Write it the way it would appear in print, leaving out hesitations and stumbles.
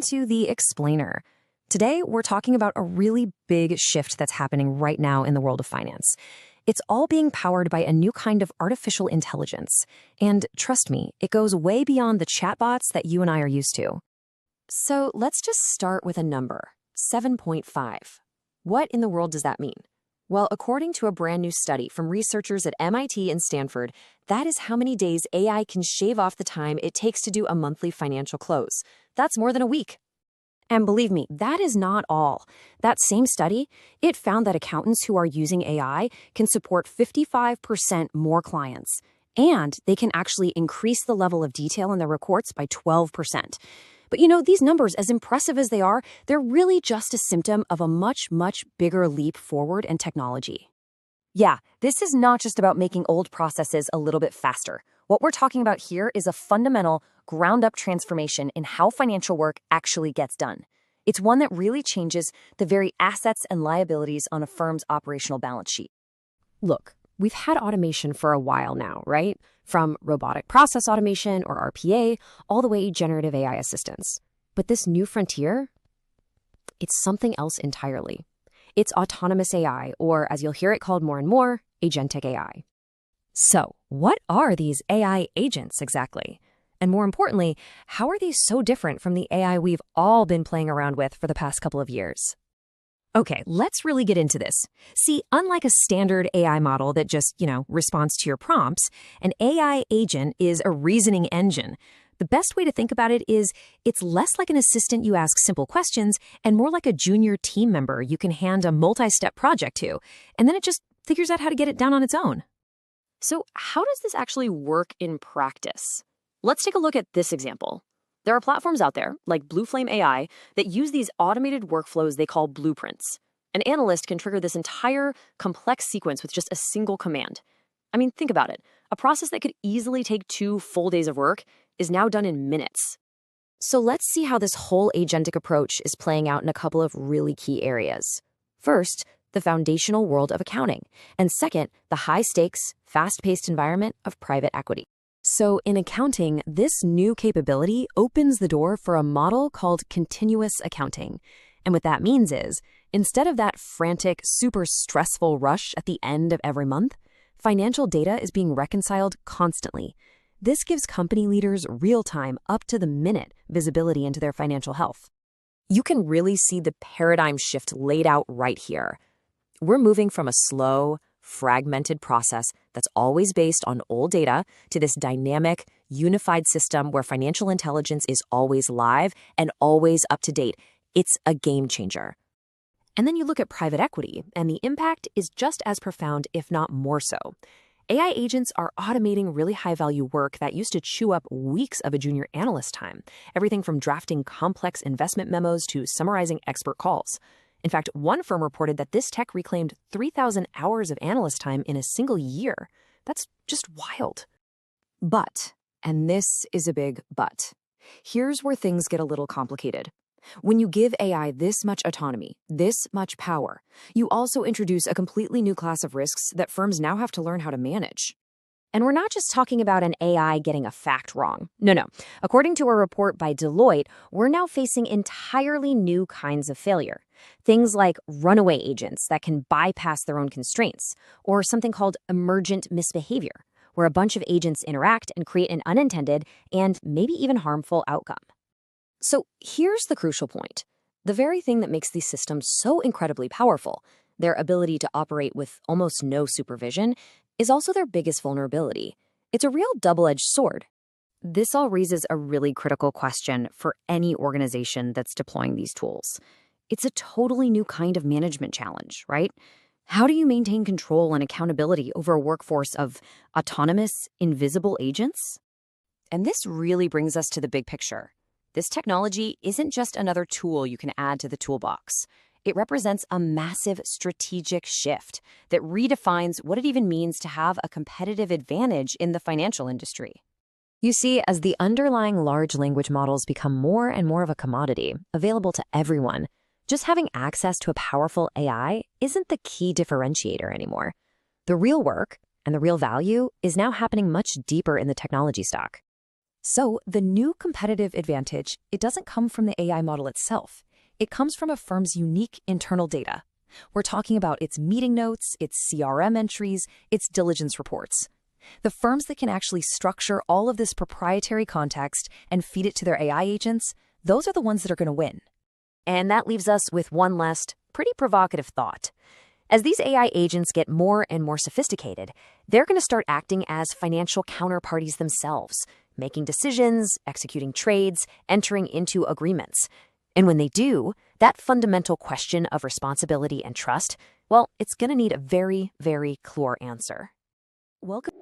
to The Explainer. Today, we're talking about a really big shift that's happening right now in the world of finance. It's all being powered by a new kind of artificial intelligence. And trust me, it goes way beyond the chatbots that you and I are used to. So let's just start with a number, 7.5. What in the world does that mean? Well, according to a brand new study from researchers at MIT and Stanford, that is how many days AI can shave off the time it takes to do a monthly financial close. That's more than a week. And believe me, that is not all. That same study, it found that accountants who are using AI can support 55% more clients. And they can actually increase the level of detail in their reports by 12%. But these numbers, as impressive as they are, they're really just a symptom of a much, much bigger leap forward in technology. Yeah, this is not just about making old processes a little bit faster. What we're talking about here is a fundamental, ground-up transformation in how financial work actually gets done. It's one that really changes the very assets and liabilities on a firm's operational balance sheet. Look, we've had automation for a while now, right? From robotic process automation, or RPA, all the way to generative AI assistants. But this new frontier, it's something else entirely. It's autonomous AI, or as you'll hear it called more and more, Agentic AI. So, what are these AI agents exactly? And more importantly, how are these so different from the AI we've all been playing around with for the past couple of years? Okay, let's really get into this. See, unlike a standard AI model that just, responds to your prompts, an AI agent is a reasoning engine. The best way to think about it is it's less like an assistant you ask simple questions and more like a junior team member you can hand a multi-step project to, and then it just figures out how to get it done on its own. So how does this actually work in practice? Let's take a look at this example. There are platforms out there, like Blue Flame AI, that use these automated workflows they call blueprints. An analyst can trigger this entire complex sequence with just a single command. I mean, think about it. A process that could easily take 2 full days of work is now done in minutes. So let's see how this whole agentic approach is playing out in a couple of really key areas. First, the foundational world of accounting. And second, the high-stakes, fast-paced environment of private equity. So in accounting, this new capability opens the door for a model called continuous accounting. And what that means is, instead of that frantic, super stressful rush at the end of every month, financial data is being reconciled constantly. This gives company leaders real-time, up-to-the-minute visibility into their financial health. You can really see the paradigm shift laid out right here. We're moving from a slow, fragmented process that's always based on old data to this dynamic, unified system where financial intelligence is always live and always up to date. It's a game changer. And then you look at private equity, and the impact is just as profound, if not more so. AI agents are automating really high-value work that used to chew up weeks of a junior analyst time, everything from drafting complex investment memos to summarizing expert calls. In fact, one firm reported that this tech reclaimed 3,000 hours of analyst time in a single year. That's just wild. But, and this is a big but, here's where things get a little complicated. When you give AI this much autonomy, this much power, you also introduce a completely new class of risks that firms now have to learn how to manage. And we're not just talking about an AI getting a fact wrong. No. According to a report by Deloitte, we're now facing entirely new kinds of failure. Things like runaway agents that can bypass their own constraints, or something called emergent misbehavior, where a bunch of agents interact and create an unintended and maybe even harmful outcome. So here's the crucial point. The very thing that makes these systems so incredibly powerful, their ability to operate with almost no supervision, is also their biggest vulnerability. It's a real double-edged sword. This all raises a really critical question for any organization that's deploying these tools. It's a totally new kind of management challenge, right? How do you maintain control and accountability over a workforce of autonomous, invisible agents? And this really brings us to the big picture. This technology isn't just another tool you can add to the toolbox. It represents a massive strategic shift that redefines what it even means to have a competitive advantage in the financial industry. You see, as the underlying large language models become more and more of a commodity, available to everyone, just having access to a powerful AI isn't the key differentiator anymore. The real work and the real value is now happening much deeper in the technology stack. So the new competitive advantage, it doesn't come from the AI model itself. It comes from a firm's unique internal data. We're talking about its meeting notes, its CRM entries, its diligence reports. The firms that can actually structure all of this proprietary context and feed it to their AI agents, those are the ones that are going to win. And that leaves us with one last, pretty provocative thought. As these AI agents get more and more sophisticated, they're going to start acting as financial counterparties themselves, making decisions, executing trades, entering into agreements. And when they do, that fundamental question of responsibility and trust, well, it's going to need a very, very clear answer. Welcome.